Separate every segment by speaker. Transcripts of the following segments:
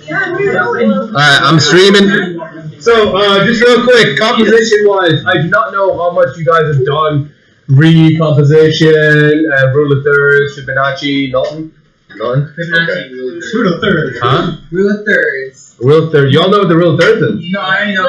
Speaker 1: Alright, I'm streaming. So, just real quick, composition-wise, I do not know how much you guys have done recomposition, rule of thirds, Fibonacci, nothing? None?
Speaker 2: Fibonacci rule of thirds.
Speaker 1: Huh?
Speaker 2: Rule of thirds.
Speaker 1: Rule of thirds. Y'all know what the rule of thirds is?
Speaker 2: No, I know.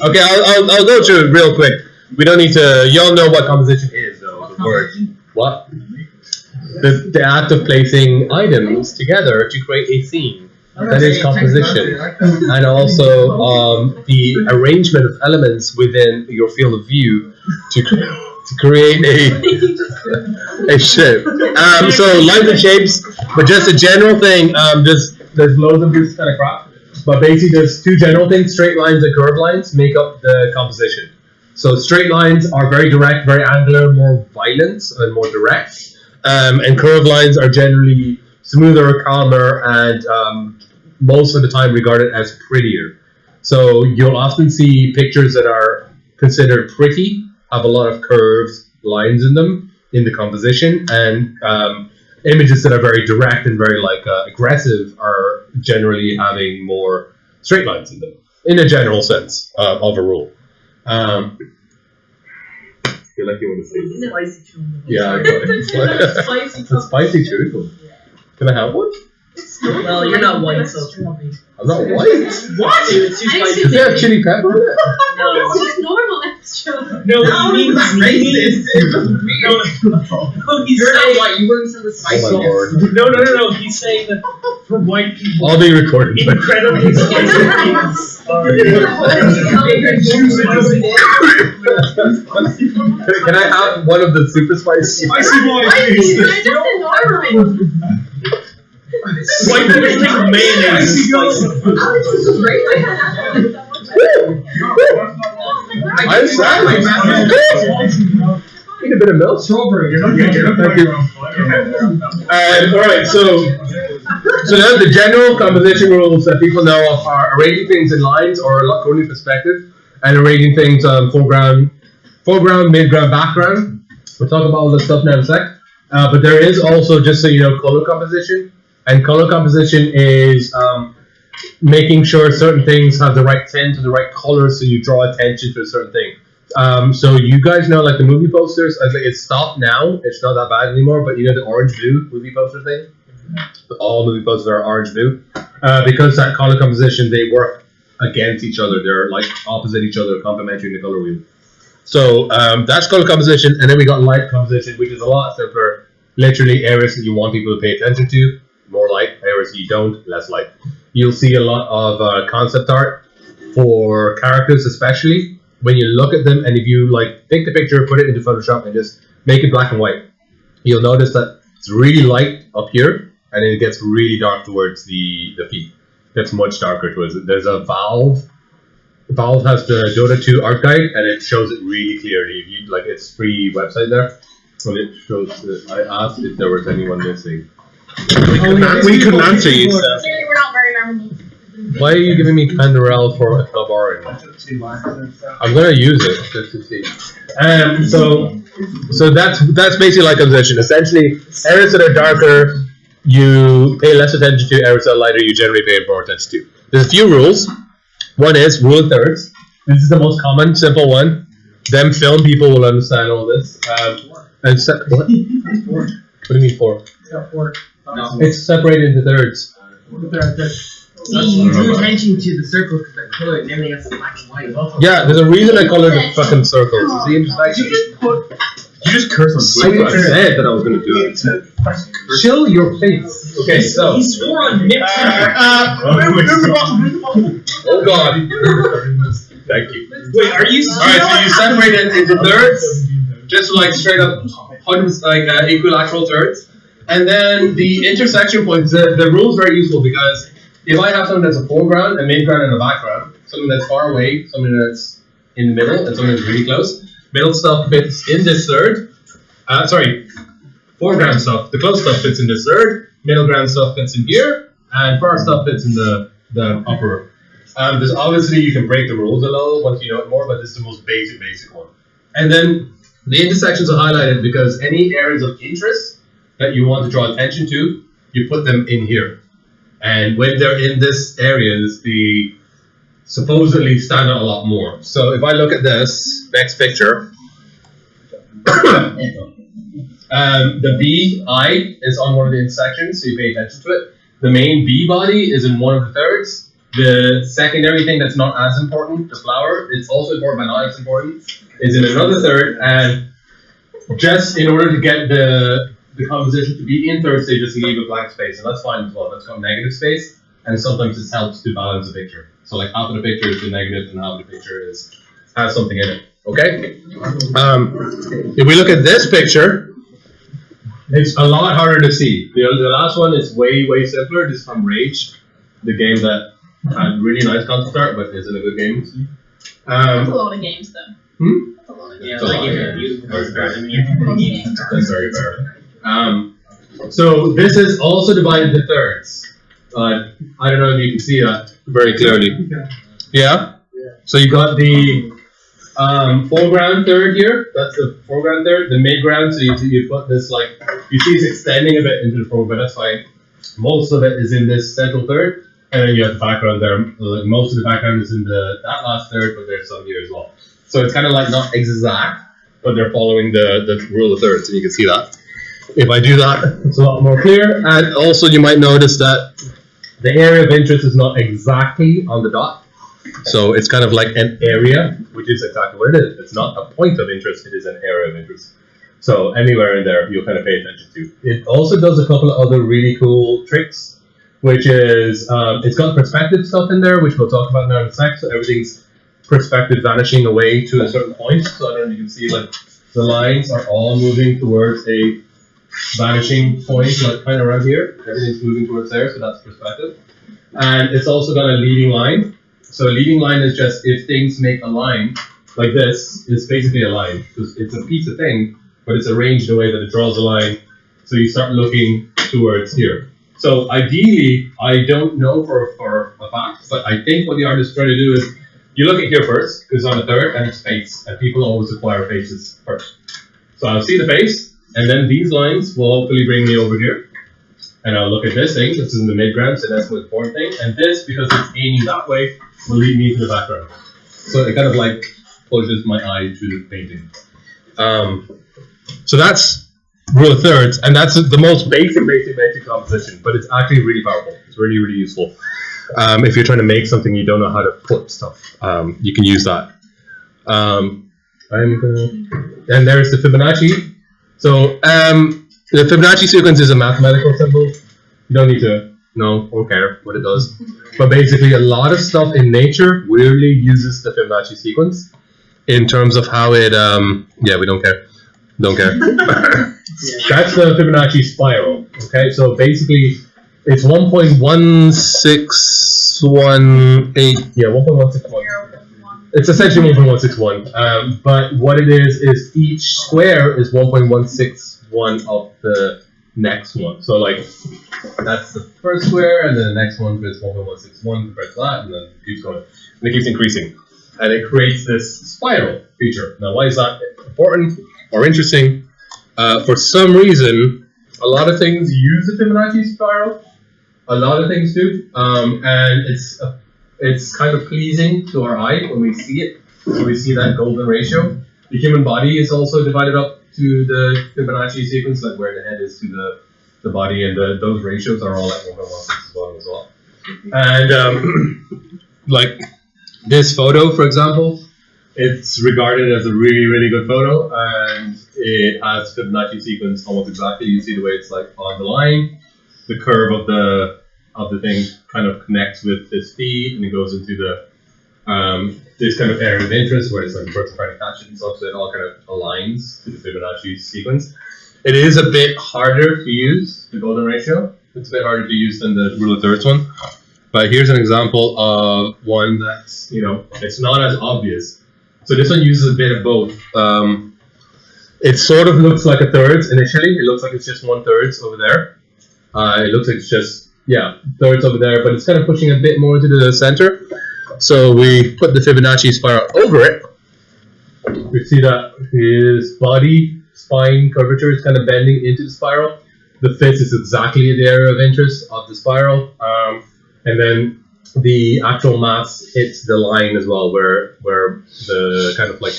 Speaker 1: Okay, I'll go through it real quick. We don't need to. Y'all know what composition is, though. The word. What? The act of placing items together to create a scene. That is composition. And also the arrangement of elements within your field of view to create a shape. So lines and shapes, but just a general thing. There's loads of this kind of crap. But basically, there's two general things: straight lines and curved lines make up the composition. So straight lines are very direct, very angular, more violent and more direct. And curved lines are generally smoother, calmer, and most of the time regarded as prettier. So you'll often see pictures that are considered pretty have a lot of curved lines in them in the composition, and images that are very direct and very aggressive are generally having more straight lines in them, in a general sense of a rule. I feel like you want to say this.
Speaker 3: Spicy chorizo.
Speaker 1: Yeah, I got it. It's a spicy chorizo. Can I have one?
Speaker 3: Well, you're not white, so it's probably.
Speaker 1: I'm not white.
Speaker 3: What? It's too spicy.
Speaker 1: Does it have chili pepper in it?
Speaker 3: No,
Speaker 4: It's just normal extra.
Speaker 2: No, he's racist. No, he's saying white. You wouldn't say the spicy.
Speaker 1: Oh my lord.
Speaker 5: No. He's saying that for white people,
Speaker 1: I'll be recorded.
Speaker 5: incredibly spicy things are.
Speaker 1: Can I have one of the super spicy?
Speaker 5: Spicy boy, please.
Speaker 4: They're just a normal.
Speaker 5: White people think mayonnaise is spicy.
Speaker 4: Alex is great.
Speaker 1: I'm sorry. Need a bit of milk.
Speaker 5: Strawberry.
Speaker 1: Thank you. Alright, so now the general composition rules that people know of are arranging things in lines or coding perspective, and arranging things foreground, midground, background. We'll talk about all this stuff now in a sec. But there is also, just so you know, color composition. And color composition is making sure certain things have the right tint or the right color, so you draw attention to a certain thing. So you guys know, like the movie posters, it's stopped now. It's not that bad anymore. But you know the orange-blue movie poster thing. All movie posters are orange-blue because that color composition, they work against each other. They're like opposite each other, complementary in the color wheel. So that's color composition, and then we got light composition, which is a lot simpler. Literally areas that you want people to pay attention to. More light, areas you don't, less light. You'll see a lot of concept art for characters, especially when you look at them, and if you like take the picture, put it into Photoshop, and just make it black and white, you'll notice that it's really light up here, and then it gets really dark towards the feet. It gets much darker towards it. There's a Valve. Valve has the Dota 2 art guide, and it shows it really clearly. If you like, it's free website there, and it shows that. I asked if there was anyone missing. We couldn't answer you, so.
Speaker 4: Clearly, we're not very memorable.
Speaker 1: Why are you giving me Canderel for a club orange? I'm gonna use it just to see. So that's basically like composition. Essentially, areas that are darker, you pay less attention to. Areas that are lighter, you generally pay more attention to. There's a few rules. One is rule of thirds. This is the most common, simple one. Them film people will understand all this. What? What do you mean four? It's separated into thirds.
Speaker 2: See, you drew attention to the circles because they're colored and everything else is black and white.
Speaker 1: Yeah, there's a reason I colored the fucking circles. It's the intersection.
Speaker 5: You just cursed on
Speaker 1: I said that I was going to do it. Chill your face. Okay, so.
Speaker 5: He swore on Nick.
Speaker 1: Oh god. Thank you.
Speaker 5: Wait, are you?
Speaker 1: Alright, so you separate it into thirds, just like straight up, equilateral thirds. And then the intersection points, the rule is very useful because if I have something that's a foreground, a midground, and a background, something that's far away, something that's in the middle, and something that's really close, middle stuff fits in this third. Foreground stuff, the close stuff fits in this third, middle ground stuff fits in here, and far stuff fits in the upper. There's obviously, you can break the rules a little once you know it more, but this is the most basic one. And then the intersections are highlighted because any areas of interest that you want to draw attention to, you put them in here. And when they're in this areas, they supposedly stand out a lot more. So if I look at this next picture, the B eye is on one of the intersections, so you pay attention to it. The main B body is in one of the thirds. The secondary thing that's not as important, the flower, it's also important but not as important, is in another third. And just in order to get the composition to be in thirds, they just leave a blank space, and that's fine as well. That's called negative space, and sometimes this helps to balance the picture. So like half of the picture is the negative, and half of the picture has something in it. Okay. If we look at this picture, it's a lot harder to see. The last one is way simpler. This is from Rage, the game that had really nice concept art, but isn't a good game.
Speaker 4: That's a lot of games, though. That's a lot of games.
Speaker 5: Yeah,
Speaker 1: It's a lot of games. That's very fair. So this is also divided into thirds. I don't know if you can see that very clearly. Yeah? So you got the foreground third here. That's the foreground third. The midground, so you put this like, you see it's extending a bit into the foreground, but that's fine. Most of it is in this central third. And then you have the background there. Like most of the background is in that last third, but there's some here as well. So it's kind of like not exact, but they're following the rule of thirds, and you can see that. If I do that, it's a lot more clear. And also you might notice that the area of interest is not exactly on the dot. So it's kind of like an area, which is exactly what it is. It's not a point of interest, it is an area of interest. So anywhere in there, you'll kind of pay attention to. It also does a couple of other really cool tricks, which is, it's got perspective stuff in there, which we'll talk about now in a sec. So everything's perspective vanishing away to a certain point. So I don't know if you can see, like, the lines are all moving towards a vanishing point, like kind of around here. Everything's moving towards there, so that's perspective. And it's also got a leading line. So a leading line is just if things make a line, like this, it's basically a line. It's a piece of thing, but it's arranged in a way that it draws a line. So you start looking towards here. So ideally, I don't know for a fact, but I think what the artist is trying to do is, you look at here first, because it's on the third, and it's face, and people always acquire faces first. So I'll see the face, and then these lines will hopefully bring me over here, and I'll look at this thing, this is in the midground, so that's the important thing, and this, because it's aiming that way, will lead me to the background. So it kind of like pushes my eye to the painting. So that's rule of thirds, and that's the most basic composition, but it's actually really powerful. It's really useful. If you're trying to make something you don't know how to put stuff, you can use that. And there's the Fibonacci. So the Fibonacci sequence is a mathematical symbol. You don't need to know or care what it does. But basically a lot of stuff in nature weirdly uses the Fibonacci sequence in terms of how it, yeah, we don't care. Don't care. That's the Fibonacci spiral. Okay, so basically it's 1.1618. Yeah, 1.161. It's essentially 1.161. But what it is each square is 1.161 of the next one. So like that's the first square, and then the next one is 1.161 compared to that, and then it keeps going, and it keeps increasing, and it creates this spiral feature. Now, why is that important or interesting? For some reason, a lot of things use the Fibonacci spiral. A lot of things do, and it's kind of pleasing to our eye when we see it. So we see that golden ratio. The human body is also divided up to the Fibonacci sequence, like where the head is to the body, and those ratios are all like 1.161 as well. And like this photo, for example, it's regarded as a really good photo, and it has Fibonacci sequence almost exactly. You see the way it's like on the line, the curve of the thing kind of connects with this feed, and it goes into the this kind of area of interest where it's like the person trying to catch it and stuff, so it all kind of aligns to the Fibonacci sequence. It is a bit harder to use, the golden ratio. It's a bit harder to use than the rule of thirds one. But here's an example of one that's, it's not as obvious. So this one uses a bit of both. It sort of looks like a thirds initially. It looks like it's just 1/3 over there. It looks like it's just, thirds over there, but it's kind of pushing a bit more to the center. So we put the Fibonacci spiral over it. We see that his body, spine curvature is kind of bending into the spiral. the fit is exactly the area of interest of the spiral, and then the actual mass hits the line as well, where the kind of like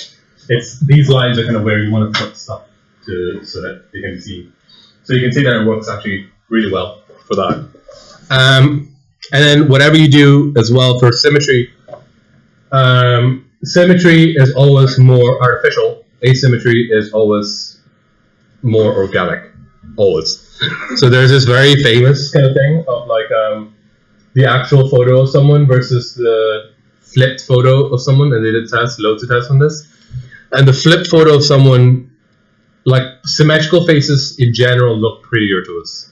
Speaker 1: it's these lines are kind of where you want to put stuff to so that they can be seen. So you can see that it works actually really well for that. And then whatever you do as well for symmetry, symmetry is always more artificial. Asymmetry is always more organic, always. So there's this very famous kind of thing of like the actual photo of someone versus the flipped photo of someone, and they did loads of tests on this. And the flipped photo of someone, like symmetrical faces in general look prettier to us.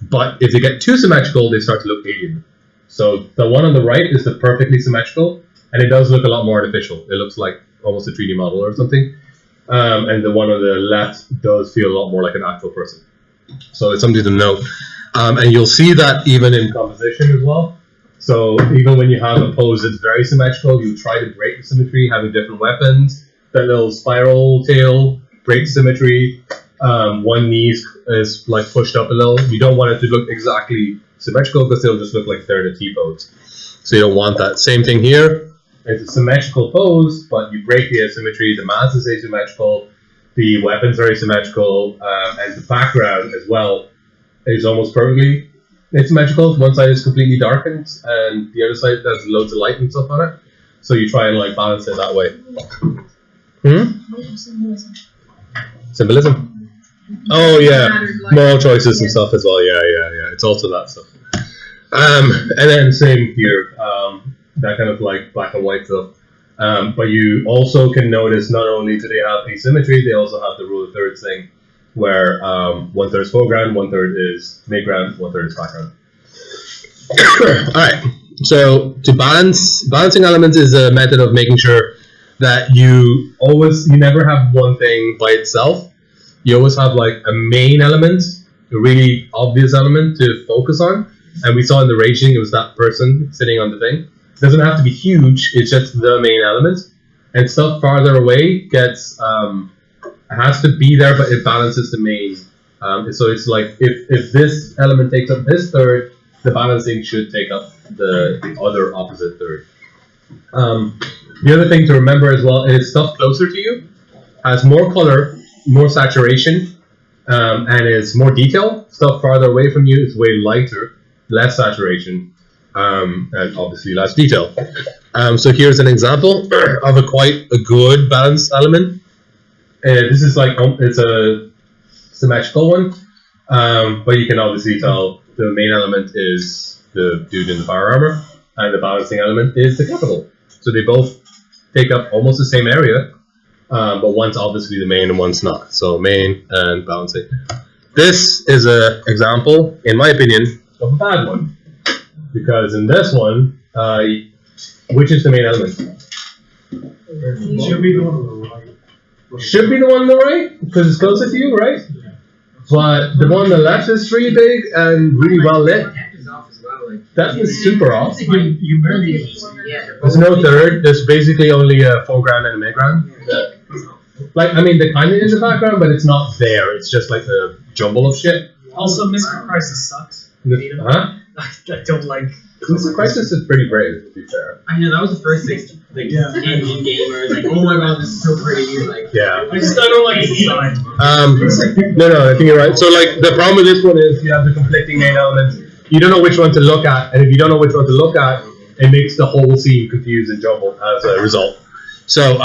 Speaker 1: But if they get too symmetrical, they start to look alien. So the one on the right is the perfectly symmetrical, and it does look a lot more artificial. It looks like almost a 3D model or something. And the one on the left does feel a lot more like an actual person. So it's something to know. And you'll see that even in composition as well. So even when you have a pose that's very symmetrical, you try to break the symmetry, having different weapons. That little spiral tail breaks symmetry. One knee is like pushed up a little. You don't want it to look exactly symmetrical because it'll just look like they're in a T-pose. So you don't want that. Same thing here. It's a symmetrical pose, but you break the asymmetry. The mass is asymmetrical. The weapon's very symmetrical. And the background as well is almost perfectly asymmetrical. One side is completely darkened, and the other side has loads of light and stuff on it. So you try and like balance it that way. Symbolism. Oh yeah, moral choices and stuff as well. Yeah. It's also that stuff. And then same here, that kind of like black and white stuff. But you also can notice not only do they have asymmetry, they also have the rule of thirds thing, where 1/3 is foreground, 1/3 is midground, 1/3 is background. All right. So to balancing elements is a method of making sure that you never have one thing by itself. You always have like a main element, a really obvious element to focus on. And we saw in the raging, it was that person sitting on the thing. It doesn't have to be huge, it's just the main element. And stuff farther away gets, it has to be there, but it balances the main. So it's like, if this element takes up this third, the balancing should take up the other opposite third. The other thing to remember as well is stuff closer to you has more color, more saturation, and is more detail. Stuff farther away from you is way lighter, less saturation, and obviously less detail. So here's an example of a quite a good balanced element. This is like, it's a symmetrical one, but you can obviously tell the main element is the dude in the fire armor, and the balancing element is the capital. So they both take up almost the same area, but one's obviously the main and one's not. So main and balancing. This is an example, in my opinion, of a bad one. Because in this one, which is the main element?
Speaker 2: Should be the one on the right.
Speaker 1: Should be the one on the right, because it's closer to you, right? But the one on the left is really big and really well lit. That is super off.
Speaker 2: You barely.
Speaker 1: There's no third. There's basically only a foreground and a midground. Like, I mean, they're kind of in the background, but it's not there. It's just like a jumble of shit.
Speaker 2: Also, Mr. Crisis sucks.
Speaker 1: Huh?
Speaker 2: I don't like.
Speaker 1: Mr. Crisis is pretty brave, to be fair.
Speaker 3: I know that was the first thing. Like engine gamers, like, oh my god, this is so pretty. Like,
Speaker 1: Yeah.
Speaker 2: I don't like the design.
Speaker 1: No, I think you're right. So, like, the problem with this one is you have the conflicting main elements. You don't know which one to look at, and if you don't know which one to look at, it makes the whole scene confused and jumbled as a result. So,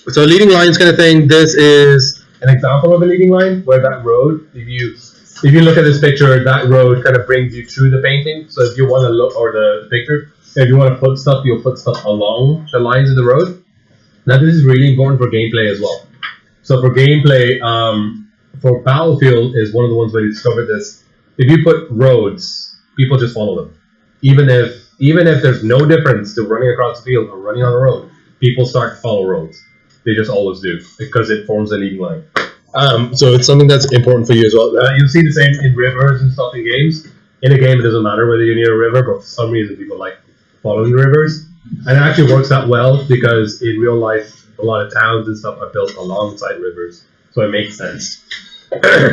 Speaker 1: so leading lines kind of thing. This is an example of a leading line where that road, if you look at this picture, that road kind of brings you through the painting. So if you want to look, or the picture, if you want to put stuff, you'll put stuff along the lines of the road. Now this is really important for gameplay as well. So for gameplay, for Battlefield is one of the ones where you discovered this. If you put roads, people just follow them. Even if there's no difference to running across the field or running on the road, people start to follow roads. They just always do, because it forms a leading line. So it's something that's important for you as well. You'll see the same in rivers and stuff in games. In a game, it doesn't matter whether you're near a river, but for some reason people like following the rivers. And it actually works out well, because in real life, a lot of towns and stuff are built alongside rivers. So it makes sense.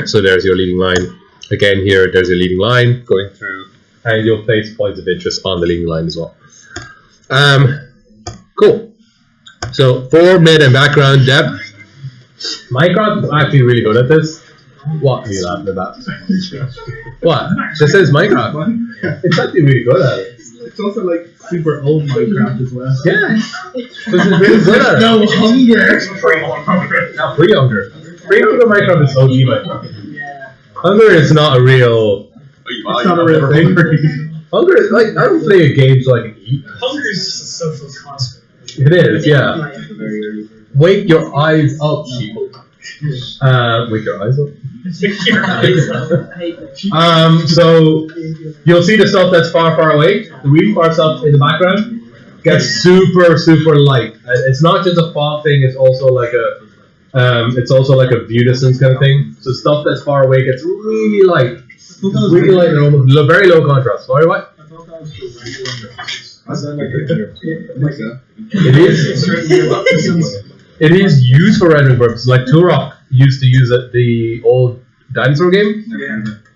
Speaker 1: So there's your leading line. Again, here there's your leading line going through, and you'll place points of interest on the leading line as well. Cool. So fore, mid, and background depth. Minecraft is actually really good at this. What are you laughing about? What? This is Minecraft. It's actually really good at it.
Speaker 2: It's also like super old Minecraft as well.
Speaker 1: Yeah. This is really good at it.
Speaker 2: No hunger.
Speaker 1: Not pre-hunger. Pre-hunger Minecraft is OG Minecraft. Hunger is not a real.
Speaker 2: It's not a real thing.
Speaker 1: Hunger is like, I don't play a game so I can eat.
Speaker 5: Hunger is just a social construct.
Speaker 1: It is, yeah. Wake your eyes up, people. Wake your eyes up. So you'll see the stuff that's far away. The really far stuff in the background gets super light. It's not just a fog thing. It's also like a view distance kind of thing. So stuff that's far away gets really light, and almost very low contrast. Sorry, what? It is used for rendering purposes. Like Turok used to use it, the old dinosaur game,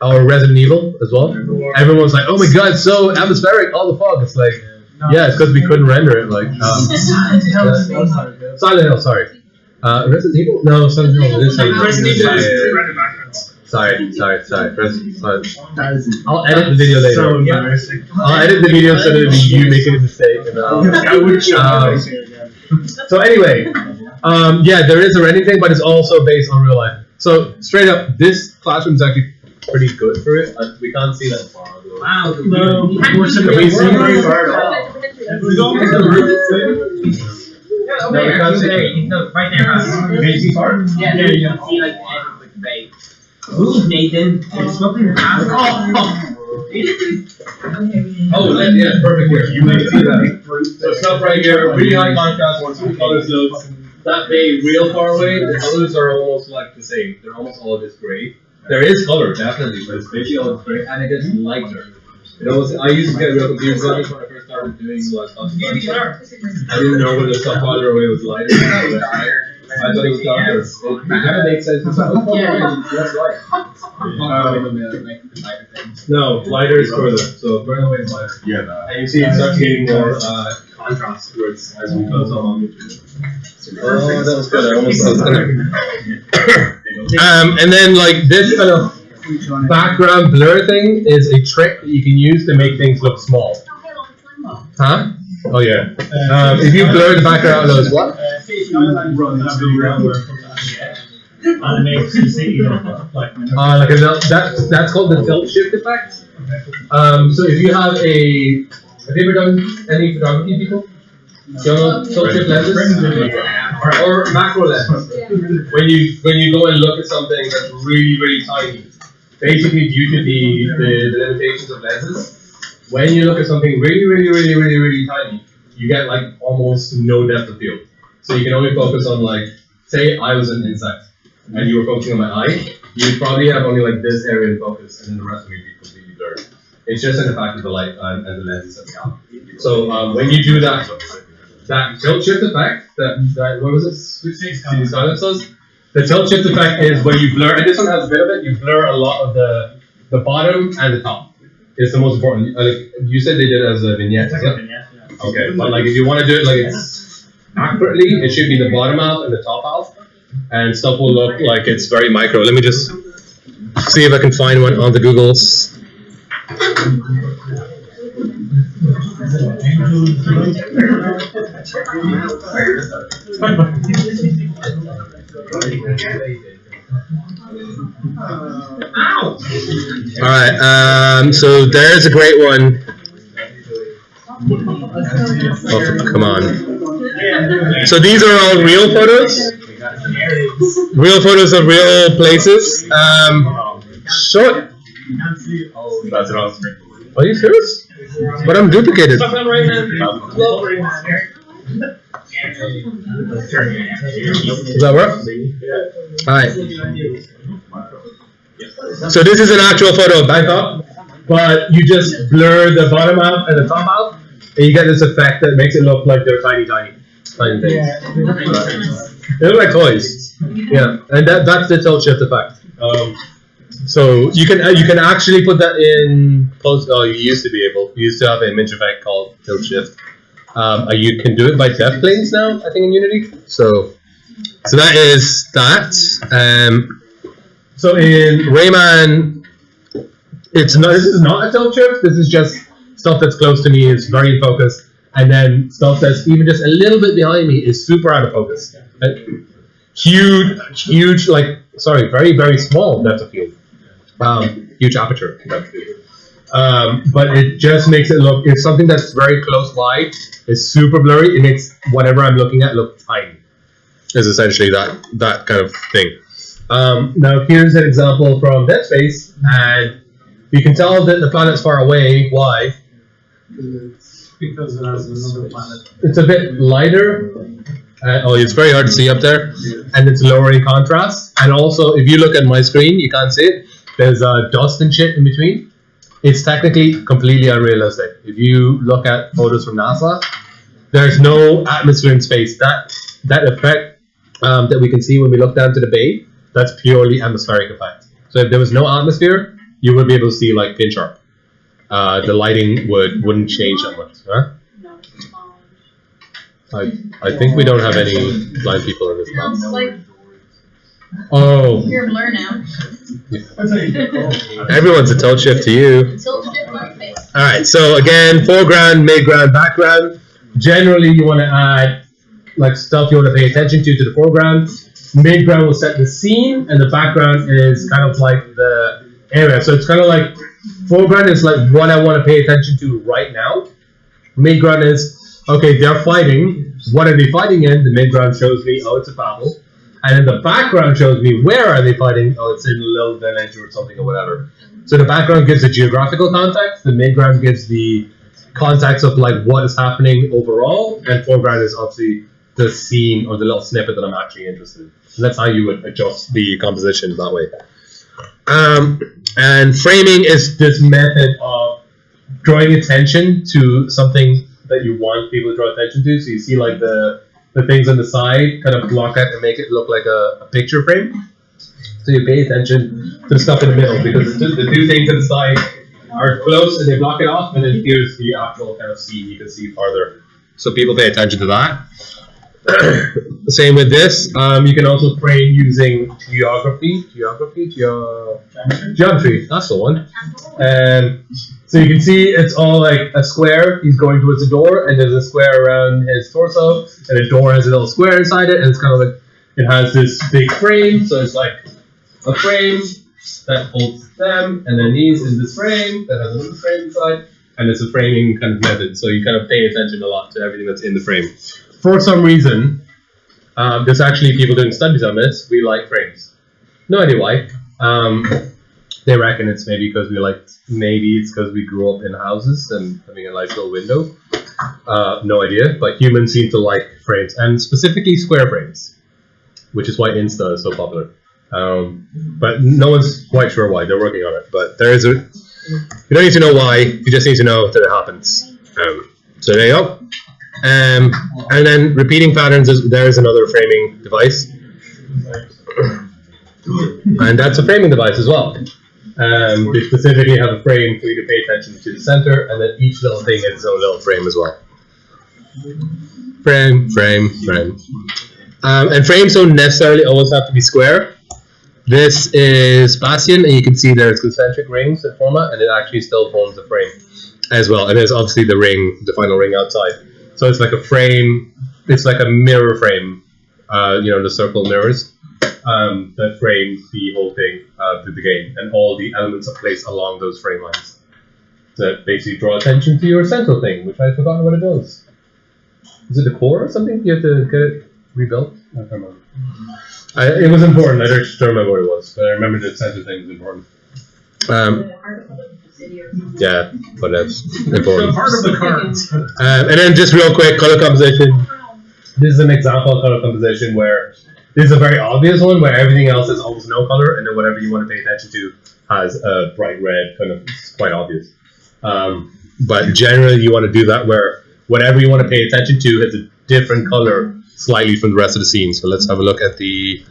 Speaker 1: or Resident Evil as well. Everyone's like, "Oh my god, it's so atmospheric, all the fog." It's like, yeah, it's because we couldn't render it. Like Silent Hill, sorry. Resident Evil? No, Silent Hill. It is Silent Hill. Sorry. I'll edit the video later.
Speaker 2: So embarrassing.
Speaker 1: I'll edit the video so that it'll be you making a mistake. So anyway, yeah, there is a rendering thing, but it's also based on real life. So straight up, this classroom is actually pretty good for it. We can't see that far.
Speaker 3: Wow.
Speaker 1: Can we see very far at all?
Speaker 3: No, we can't see. No, right there.
Speaker 1: Can you see far?
Speaker 3: Yeah, there you can see like the bay. Move, Nathan. It's fucking fast.
Speaker 1: Yeah, perfect here. You may see that. So stuff right here, really high contrast, two colors looks. That bay real far away, the colors are almost like the same. They're almost all this gray. There is color, definitely, but it's basically all gray, and it gets lighter. I used to get real confused when I first started doing like stuff. I didn't know whether stuff farther away was lighter. I thought it was darker. It kind of makes sense. That's right. No, lighter is further. So further away is lighter. Yeah. And you see it starts getting more contrast towards as we go along. Oh, that was good. I was gonna. And then like this kind of background blur thing is a trick that you can use to make things look small. Huh? Oh yeah. If you blur the background of those, what? That's called the tilt shift effect. So if you have have you ever done any photography, people? Do you know tilt shift lenses or macro lenses? When you go and look at something that's really tiny, basically due to the limitations of lenses. When you look at something really tiny, you get like almost no depth of field. So you can only focus on like, say I was an insect and you were focusing on my eye, you'd probably have only like this area in focus and then the rest would be completely blurred. It's just an effect of the light and the lenses that we have. So when you do that tilt shift effect, that what was it? Silence does. The tilt shift effect is where you blur, and this one has a bit of it, you blur a lot of the bottom and the top. It's the most important. Like you said, they did it as a vignette. Okay, but like if you want to do it like it's accurately, it should be the bottom half and the top half, and stuff will look like it's very micro. Let me just see if I can find one on the Googles. Alright, so there's a great one. Oh, come on. So these are all real photos. Real photos of real places. Short. That's it on screen. Are you serious? But I'm duplicated. Does that work? Alright. So this is an actual photo of Bangkok, but you just blur the bottom half and the top half, and you get this effect that makes it look like they're tiny things. They look like toys. Yeah, and that's the tilt shift effect. So you can actually put that in post. Oh, you used to be able. You used to have an image effect called tilt shift. You can do it by depth planes now, I think, in Unity. So that is that. So in Rayman, it's not. This is not a tilt shift. This is just stuff that's close to me is very in focus, and then stuff that's even just a little bit behind me is super out of focus. Huge, like very, very small depth of field. Huge aperture depth of field. But it just makes it look. If something that's very close by is super blurry, it makes whatever I'm looking at look tiny. Is essentially that kind of thing. Now here's an example from Dead Space, and you can tell that the planet's far away. Why?
Speaker 5: Because it has another planet.
Speaker 1: It's a bit lighter. It's very hard to see up there, and it's lower in contrast. And also, if you look at my screen, you can't see it. There's dust and shit in between. It's technically completely unrealistic. If you look at photos from NASA, there's no atmosphere in space. That effect that we can see when we look down to the bay, that's purely atmospheric effect. So if there was no atmosphere, you would be able to see like pin sharp. The lighting wouldn't change that much. Huh? I think we don't have any blind people in this class. Oh.
Speaker 4: You're a blur now.
Speaker 1: Everyone's a tilt shift to you. Alright, so again, foreground, midground, background. Generally, you want to add like stuff you want to pay attention to the foreground. Midground will set the scene, and the background is kind of like the area. So it's kind of like foreground is like what I want to pay attention to right now. Midground is, okay, they're fighting. What are they fighting in? The midground shows me, oh, it's a battle. And then the background shows me, where are they fighting? Oh, it's in a little village or something or whatever. So the background gives the geographical context. The midground gives the context of like what is happening overall. And foreground is obviously the scene or the little snippet that I'm actually interested in. So that's how you would adjust the composition that way. And framing is this method of drawing attention to something that you want people to draw attention to. So you see like the things on the side kind of block it and make it look like a picture frame. So you pay attention to the stuff in the middle, because the two things on the side are close and they block it off, and then here's the actual kind of scene you can see farther. So people pay attention to that. Same with this. You can also frame using geometry. That's the one. So you can see it's all like a square. He's going towards the door, and there's a square around his torso, and the door has a little square inside it, and it's kind of like it has this big frame. So it's like a frame that holds them, and then these in this frame that has another frame inside, and it's a framing kind of method. So you kind of pay attention a lot to everything that's in the frame. For some reason, there's actually people doing studies on this. We like frames. No idea why. They reckon it's maybe because maybe it's because we grew up in houses and having a nice little window. No idea, but humans seem to like frames, and specifically square frames, which is why Insta is so popular. But no one's quite sure why. They're working on it, but there is you don't need to know why. You just need to know that it happens. So there you go. And then repeating patterns there is another framing device, and that's a framing device as well. We specifically have a frame for you to pay attention to the center, and then each little thing has its own little frame as well. Frame. And frames don't necessarily always have to be square. This is Bastion, and you can see there's concentric rings that form it, and it actually still forms a frame as well. And there's obviously the ring, the final ring outside. So it's like a frame, it's like a mirror frame, the circle mirrors that frame the whole thing through the game, and all the elements are placed along those frame lines that basically draw attention to your central thing, which I've forgotten what it does. Is it the core or something? You have to get it rebuilt? I can't remember. It was important, I just don't remember what it was, but I remember the central thing was important. Yeah, but that's important.
Speaker 5: Part of the cards.
Speaker 1: And then just real quick, color composition. This is an example of color composition where this is a very obvious one where everything else is almost no color, and then whatever you want to pay attention to has a bright red, kind of, it's quite obvious. But generally you want to do that where whatever you want to pay attention to has a different color slightly from the rest of the scene. So let's have a look at the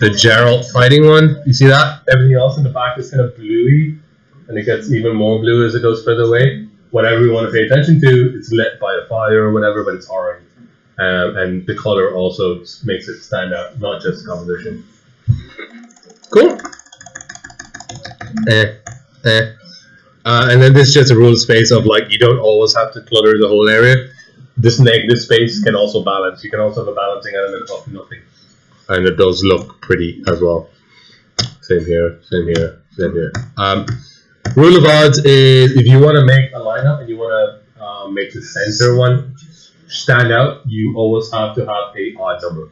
Speaker 1: Geralt fighting one. You see that? Everything else in the back is kind of bluey, and it gets even more blue as it goes further away. Whatever we want to pay attention to, it's lit by a fire or whatever, but it's orange. And the color also makes it stand out, not just composition. Cool. And then this is just a rule of space of like you don't always have to clutter the whole area. This negative space can also balance. You can also have a balancing element of nothing, and it does look pretty as well. Same here, same here, same here. Rule of odds is if you want to make a lineup and you want to make the center one stand out, you always have to have a odd number,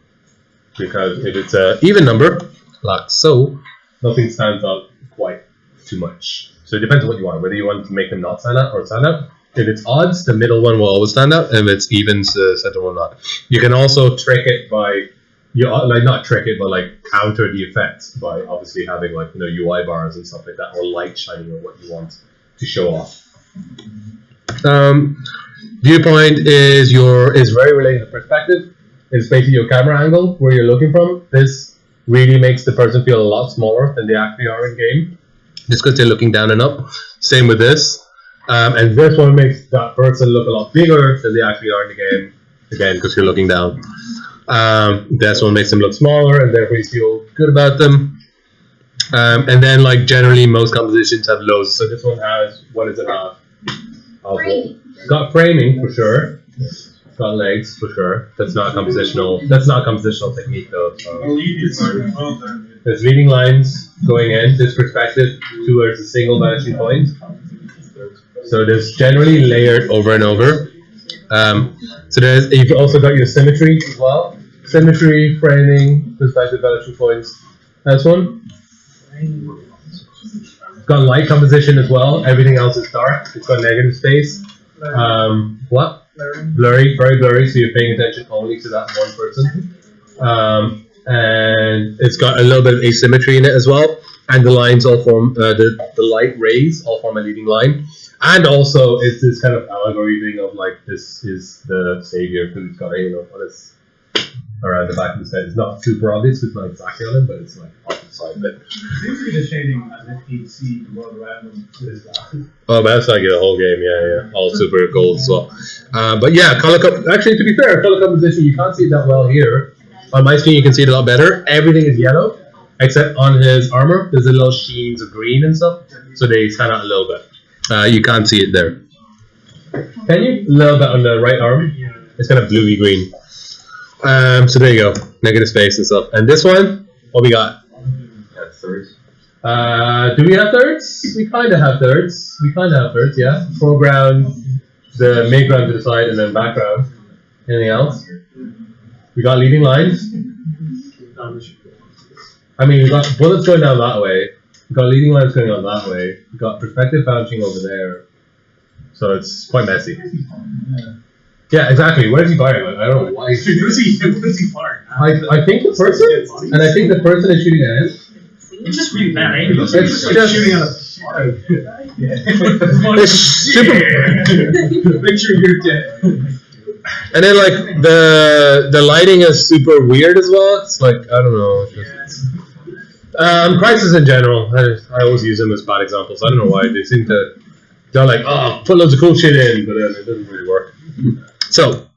Speaker 1: because if it's an even number, like so, nothing stands out quite too much. So it depends on what you want, whether you want to make them not stand out or stand out. If it's odds, the middle one will always stand out, and if it's evens, the center will not. You can also trick it by, not trick it, but like counter the effect by obviously having like UI bars and stuff like that, or light shining on what you want to show off. Viewpoint is very related to perspective. It's basically your camera angle where you're looking from. This really makes the person feel a lot smaller than they actually are in game, just because they're looking down and up. Same with this. And this one makes that person look a lot bigger than they actually are in the game, again, because you're looking down. This one makes them look smaller, and therefore you feel good about them. And then, like, generally, most compositions have lows. So this one has, what does it have? It's got framing, for sure. It's got legs, for sure. That's not compositional technique, though. So. There's leading lines going in, this perspective, towards a single vanishing point. So there's generally layered over and over. So you've also got your symmetry as well. Symmetry, framing, perspective, vanishing points. This one. It's got light composition as well. Everything else is dark. It's got negative space. What? Blurry, very blurry. So you're paying attention only to that one person. And it's got a little bit of asymmetry in it as well. And the lines all form, the light rays all form a leading line. And also, it's this kind of allegory thing of like, this is the savior, because it's got a, what is around the back of his head. It's not super obvious, it's not exactly on him, but it's like off the side bit.
Speaker 5: Seems to be the shading as if he'd see the world around him with his glasses.
Speaker 1: Oh, but that's like the whole game, yeah. All super gold as well. But yeah, actually, to be fair, color composition, you can't see it that well here. On my screen, you can see it a lot better. Everything is yellow, except on his armor, there's a little sheens of green and stuff, so they stand out a little bit. You can't see it there. Can you? A little bit on the right arm. It's kind of bluey green. So there you go. Negative space and stuff. And this one, what we got?
Speaker 3: Yeah, thirds.
Speaker 1: Do we have thirds? We kind of have thirds. Yeah. Foreground, the midground to the side, and then background. Anything else? We got leading lines. I mean, we got bullets going down that way. We've got leading lines going on that way. We've got perspective bouncing over there. So it's quite messy. Yeah, exactly. Where's he firing? Like, I don't know why.
Speaker 5: Where's he firing?
Speaker 1: I think the person, and I think the person is shooting at him.
Speaker 5: It's just really bad angle.
Speaker 1: It's just
Speaker 5: shooting at a
Speaker 1: it's super.
Speaker 5: Make sure you're dead.
Speaker 1: And then like the lighting is super weird as well. It's like, I don't know. Crisis in general, I always use them as bad examples. I don't know why they're like, oh, put loads of cool shit in, but it doesn't really work. So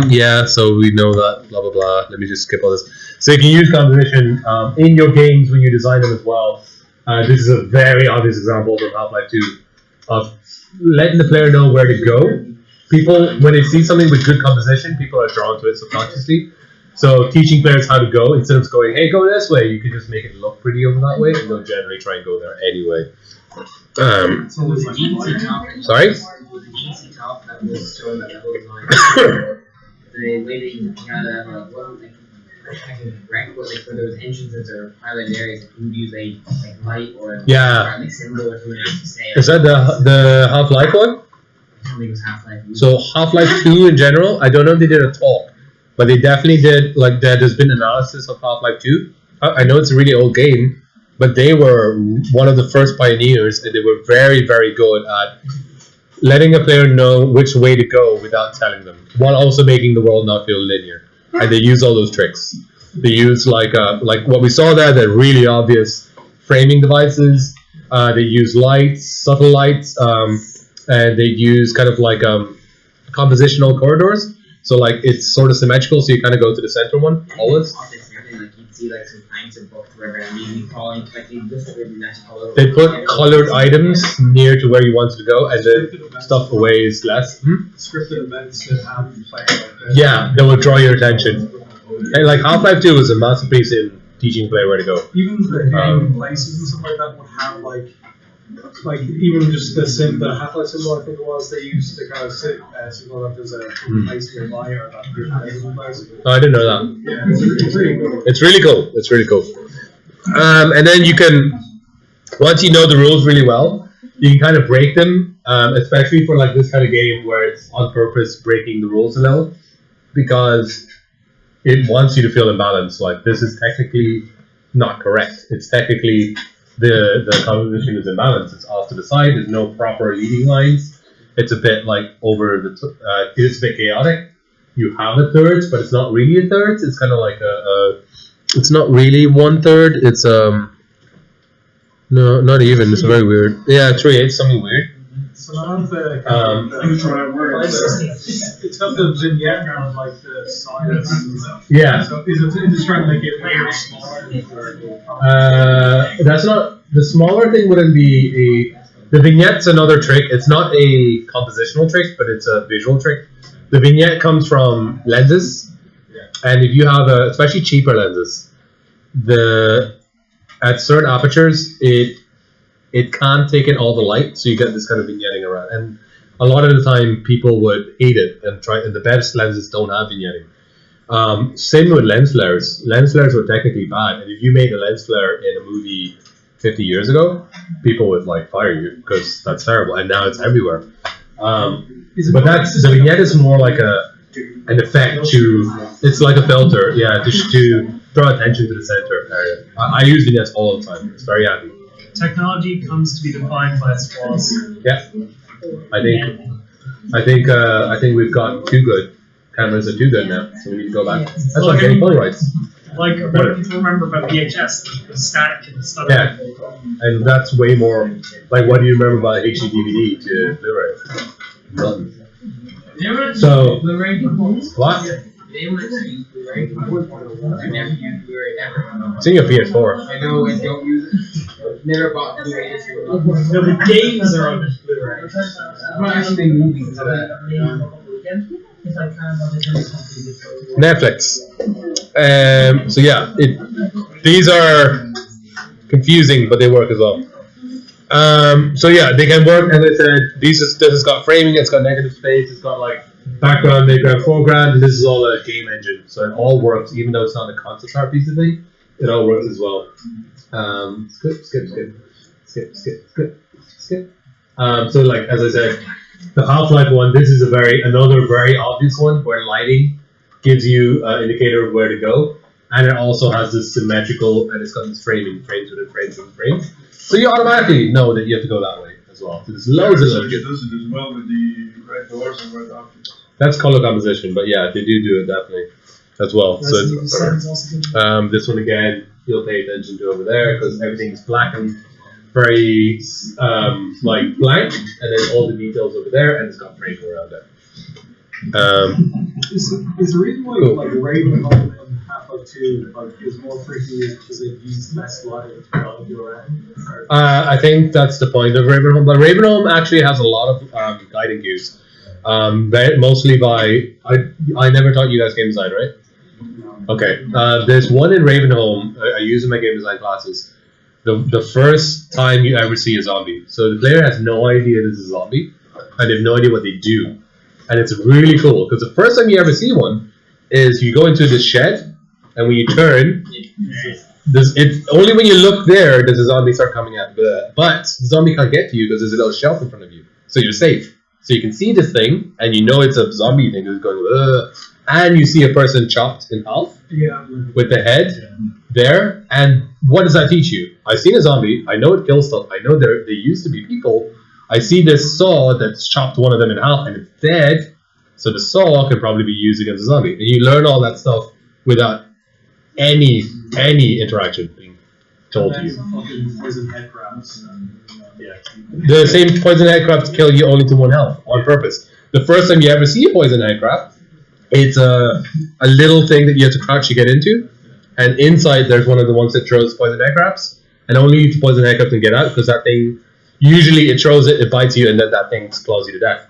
Speaker 1: yeah, so we know that, blah blah blah. Let me just skip all this. So you can use composition in your games when you design them as well. This is a very obvious example from Half-Life 2 of letting the player know where to go. People, when they see something with good composition, people are drawn to it subconsciously. So teaching players how to go, instead of going, hey, go this way, you can just make it look pretty over that way, and they'll generally try and go there anyway.
Speaker 3: So was it easy top?
Speaker 1: Sorry?
Speaker 3: Was it easy top that was showing that level design? The way that you had wasn't like rank was like where there was entrances or highlighted areas, you would use a like light or a like symbol or something to say.
Speaker 1: Is that the Half-Life one?
Speaker 3: I don't think it was Half-Life.
Speaker 1: So Half-Life 2 in general, I don't know if they did a talk. But they definitely did, like, there's been analysis of Half-Life 2. I know it's a really old game, but they were one of the first pioneers, and they were very, very good at letting a player know which way to go without telling them, while also making the world not feel linear. and they use all those tricks. They use like what we saw there, the really obvious framing devices. They use lights, subtle lights, and they use kind of like compositional corridors. So like it's sort of symmetrical, so you kind of go to the center one always.
Speaker 3: Like you'd see like some pints of book river and you'd be calling like they just really nice color.
Speaker 1: They put colored items near to where you wanted to go, and the stuff away is less.
Speaker 5: Scripted events that have you play like that.
Speaker 1: Yeah, that would draw your attention. And like Half-Life 2 was a masterpiece in teaching player where to go.
Speaker 5: Even the game places and stuff like that would have like even just the Half-Life symbol, I think it was, they used to kind of signal that there's a place nearby or that there's a place.
Speaker 1: Oh, I didn't know that.
Speaker 5: Yeah, it's really cool.
Speaker 1: It's really cool. It's really cool. And then you can, once you know the rules really well, you can kind of break them, especially for like this kind of game where it's on purpose breaking the rules a little, because it wants you to feel imbalanced. Like this is technically not correct. It's technically the composition is imbalanced. It's off to the side. There's no proper leading lines. It's a bit like over the. It's a bit chaotic. You have a third, but it's not really a third. It's kind of like it's not really 1/3. It's no, not even. It's very weird. Yeah, 3/8. Something weird.
Speaker 5: So I have it's got the vignette around like the signs.
Speaker 1: Yeah.
Speaker 5: So is it just trying to make it layer smaller?
Speaker 1: That's not the smaller thing. Wouldn't be the vignette's another trick. It's not a compositional trick, but it's a visual trick. The vignette comes from lenses, and if you have especially cheaper lenses, at certain apertures it can't take in all the light, so you get this kind of vignetting around. And a lot of the time, people would hate it and the best lenses don't have vignetting. Same with lens flares. Lens flares were technically bad, and if you made a lens flare in a movie 50 years ago, people would like fire you because that's terrible. And now it's everywhere. But the vignette is more like an effect it's like a filter, to draw attention to the center area. I use vignettes all the time. It's very handy.
Speaker 6: Technology comes to be defined by its flaws.
Speaker 1: Yeah, I think we've got too good. Cameras are too good now, so we need to go back. That's like getting Polaroids.
Speaker 6: Like what do people remember about VHS? The static and stuff.
Speaker 1: Yeah, and that's way more. Like, what do you remember about HD DVD to Blu-ray? None. So what?
Speaker 3: I never used Blu-ray ever.
Speaker 1: It's in your PS4.
Speaker 3: I know I don't use it. Never bought Blu-ray.
Speaker 6: No, the games are on Blu-ray.
Speaker 3: I'm not actually movies into that.
Speaker 1: Netflix. So yeah, these are confusing, but they work as well. So yeah, they can work. As I said, this has got framing, it's got negative space, it's got like background, midground, foreground, and this is all a game engine, so it all works, even though it's not a concept art piece of thing. It all works as well. Skip. So like as I said, the Half-Life one, this is another very obvious one where lighting gives you an indicator of where to go, and it also has this symmetrical, and it's got this framing, frames within frames within frames. So you automatically know that you have to go that way as well. So there's loads of them.
Speaker 5: It does it as well with the red doors and red objects.
Speaker 1: That's color composition, but yeah, they do it definitely as well. So this one again, you'll pay attention to over there because everything's black and very like blank, and then all the details over there, and it's got framing around it.
Speaker 5: Is the reason why like Ravenholm and Half-Life 2 is more freaky is because they use less lighting to guide you around?
Speaker 1: I think that's the point of Ravenholm, but Ravenholm actually has a lot of guiding cues. Mostly by I never taught you guys game design, right? Okay. There's one in Ravenholm I use in my game design classes. The first time you ever see a zombie, so the player has no idea this is a zombie, and they have no idea what they do. And it's really cool because the first time you ever see one is you go into this shed, and when you turn, it's only when you look there does the zombie start coming at you. But the zombie can't get to you because there's a little shelf in front of you, so you're safe. So you can see this thing, and you know it's a zombie thing that's going. And you see a person chopped in half with the head there. And what does that teach you? I've seen a zombie. I know it kills stuff. I know they used to be people. I see this saw that's chopped one of them in half and it's dead, so the saw can probably be used against a zombie. And you learn all that stuff without any interaction being told to you.
Speaker 5: Fucking poison head crabs. Yeah.
Speaker 1: The same poison head crabs kill you only to 1 health on purpose. The first time you ever see a poison head crab, it's a little thing that you have to crouch to get into, and inside there's one of the ones that throws poison head crabs, and only the poison head crabs can get out because that thing usually it throws it bites you, and then that thing claws you to death.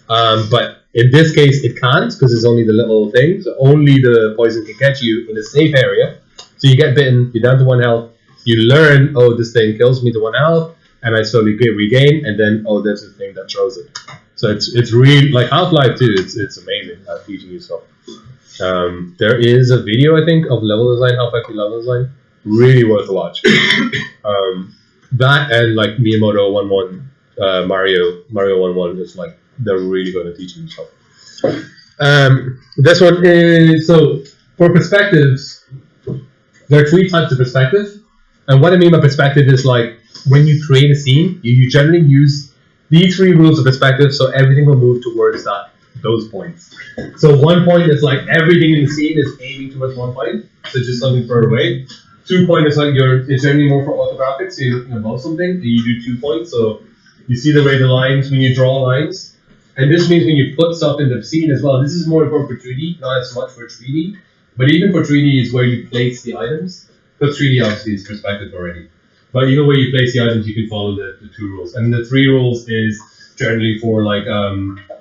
Speaker 1: But in this case, it can't because it's only the little thing. So only the poison can catch you in a safe area. So you get bitten, you're down to 1 health. You learn, oh, this thing kills me to 1 health, and I slowly regain, and then oh, there's the thing that throws it. So it's really like Half-Life 2. It's amazing at teaching you stuff. There is a video I think of level design, Half-Life 2 level design, really worth a watch. That and like Miyamoto 1-1, Mario 1-1 is like they're really good at teaching you stuff. This one is so for perspectives. There are 3 types of perspective, and what I mean by perspective is like when you create a scene, you generally use these 3 rules of perspective, so everything will move towards those points. So 1 point is like everything in the scene is aiming towards 1 point, so just something further away. 2 point is like it's generally more for orthographic, so you're looking above something, and you do 2 points. So you see the way the lines when you draw lines, and this means when you put stuff in the scene as well. This is more important for 2D, not as much for 3D, but even for 3D is where you place the items. Because 3D obviously is perspective already. But even where you place the items, you can follow the 2 rules. And the 3 rules is generally for like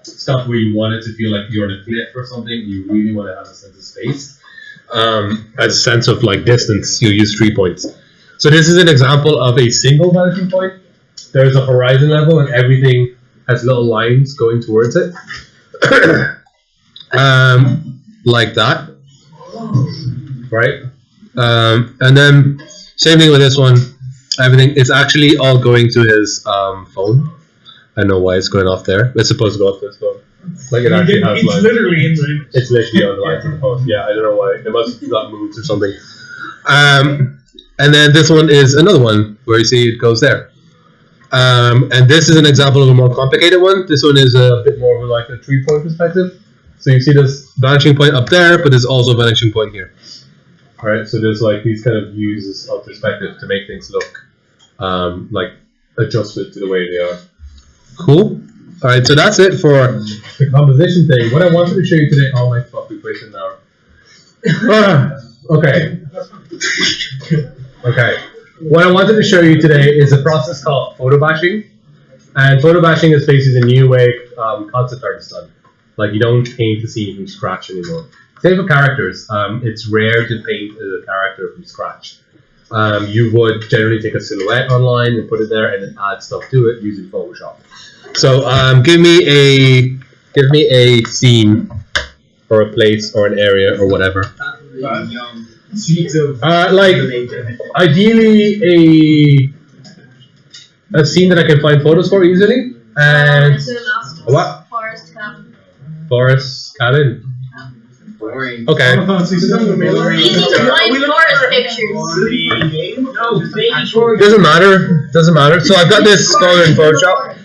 Speaker 1: stuff where you want it to feel like you're in a cliff or something. You really want to have a sense of space. As a sense of like distance, you'll use 3 points. So this is an example of a single vanishing point. There's a horizon level and everything has little lines going towards it. Like that. Right? And then same thing with this one. Everything it's actually all going to his phone. I don't know why it's going off there. It's supposed to go off to his phone. Like it actually has lines.
Speaker 6: Literally in the image.
Speaker 1: It's literally on the lines of the phone. Yeah, I don't know why. It must have got moved or something. And then this one is another one where you see it goes there. And this is an example of a more complicated one. This one is a bit more of like a 3-point perspective. So you see this vanishing point up there, but there's also a vanishing point here. Alright, so there's like these kind of uses of perspective to make things look like adjusted to the way they are. Cool. Alright, so that's it for the composition thing. What I wanted to show you today, oh my fuck, we wasted an hour. Okay. Okay. What I wanted to show you today is a process called photobashing. And photobashing is basically the new way concept art is done. Like you don't paint the scene from scratch anymore. Same for characters. It's rare to paint a character from scratch. You would generally take a silhouette online and put it there, and then add stuff to it using Photoshop. So give me a scene, or a place, or an area, or whatever. Like ideally a scene that I can find photos for easily, and what? Forest cabin.
Speaker 3: Boring.
Speaker 1: Okay.
Speaker 4: Easy to find forest pictures.
Speaker 1: Doesn't matter. So I've got this going in Photoshop.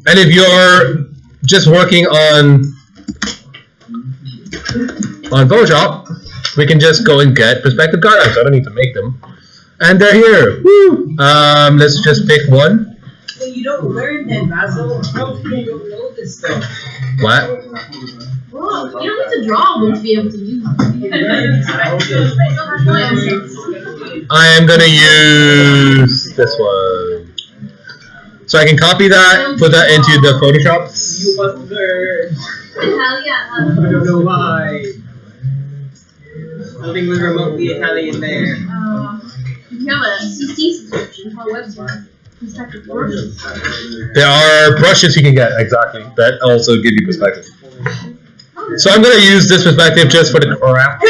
Speaker 1: And if you're just working on Photoshop, we can just go and get perspective guidelines. I don't need to make them. And they're here. Woo! Let's just pick one.
Speaker 2: So you don't learn that, Basil. How can you don't know this stuff?
Speaker 1: What?
Speaker 4: Well, you don't need to draw them to be able to use them.
Speaker 1: I am going to use this one. So I can copy that, put that into the Photoshop.
Speaker 2: You must learn.
Speaker 4: Hell yeah.
Speaker 2: I don't know why. Nothing was remotely Italian there.
Speaker 4: You have a CC subscription for a website. Perspective brushes.
Speaker 1: There are brushes you can get, exactly, that also give you perspective. So I'm going to use this perspective just for the crap.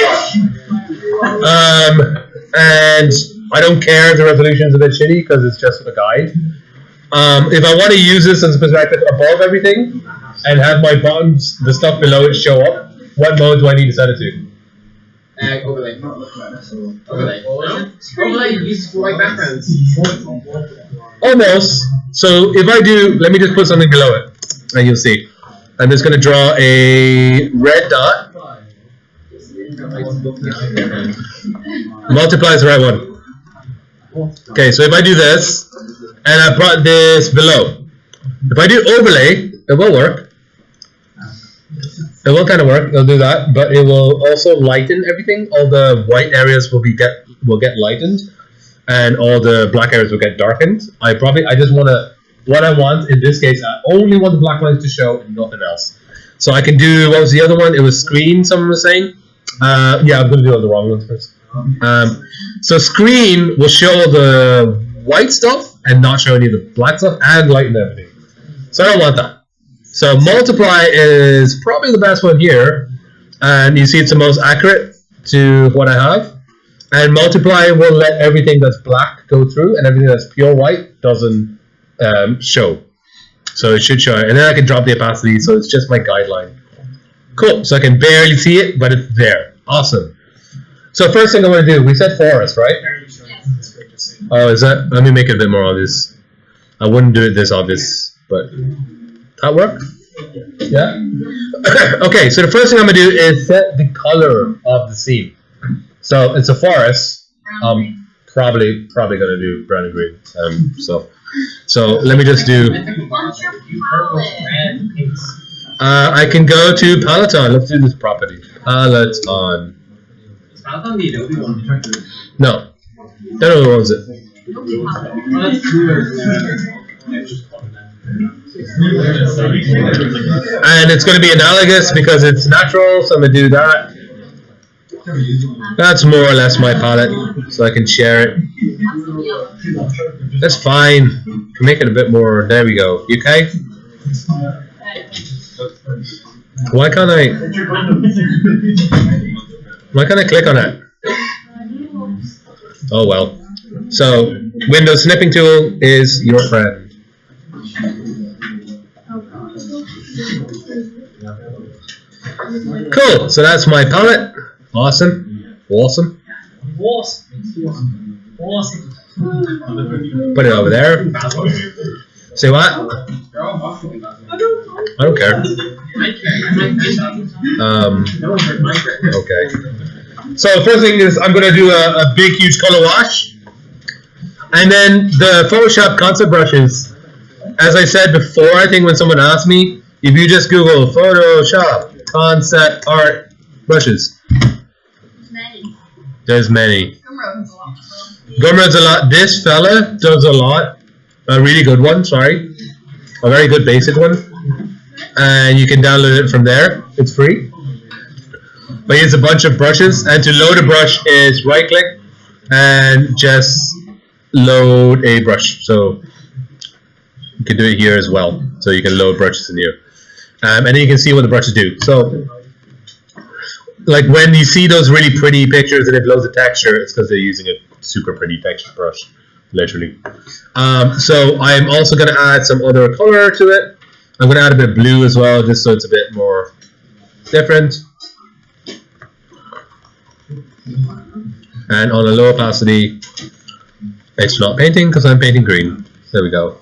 Speaker 1: And I don't care if the resolution is a bit shitty because it's just for the guide. If I want to use this as a perspective above everything and have my buttons, the stuff below it show up, what mode do I need to set it to?
Speaker 3: Overlay. Overlay. Overlay used for white backgrounds.
Speaker 1: Almost. So if I do, let me just put something below it, and you'll see. I'm just going to draw a red dot. Multiply is the right one. Okay, so if I do this, and I brought this below, if I do overlay, it will work. It will kind of work. It'll do that, but it will also lighten everything. All the white areas will get lightened, and all the black areas will get darkened. I just want to. What I want in this case, I only want the black lines to show and nothing else. So I can do, what was the other one? It was screen. Someone was saying. Yeah, I'm going to do all the wrong ones first. So screen will show the white stuff and not show any of the black stuff and lighten everything. So I don't want that. So multiply is probably the best one here, and you see it's the most accurate to what I have. And multiply will let everything that's black go through, and everything that's pure white doesn't show. So it should show it, and then I can drop the opacity, so it's just my guideline. Cool. So I can barely see it, but it's there. Awesome. So first thing I want to do, we said forest, right? Oh, is that? Let me make it a bit more obvious. I wouldn't do it this obvious, but that work? Yeah. Okay. So the first thing I'm gonna do is set the color of the scene. So it's a forest. Probably gonna do brown and green. So let me just do.
Speaker 4: What's your palette?
Speaker 1: I can go to Peloton. Let's do this property. Peloton.
Speaker 3: Is Peloton the Adobe one?
Speaker 1: No. That only owns it. And it's going to be analogous because it's natural, so I'm going to do that. That's more or less my palette, so I can share it. That's fine. Make it a bit more. There we go. You okay? Why can't I click on it? Oh well. So Windows snipping tool is your friend. Cool. So that's my palette. Awesome. Awesome. Put it over there. Say what? I don't care. Okay. So the first thing is I'm going to do a big, huge color wash. And then the Photoshop concept brushes. As I said before, I think when someone asked me, if you just Google Photoshop concept art brushes, there's many. Gumroad's a lot. This fella does a lot. A really good one, sorry. A very good basic one. And you can download it from there. It's free. But here's a bunch of brushes. And to load a brush is right click and just load a brush. So you can do it here as well. So you can load brushes in here. And then you can see what the brushes do. So like when you see those really pretty pictures and it loads the texture, it's because they're using a super pretty texture brush, literally. So I'm also going to add some other color to it. I'm going to add a bit of blue as well, just so it's a bit more different. And on a low opacity, it's not painting because I'm painting green. There we go.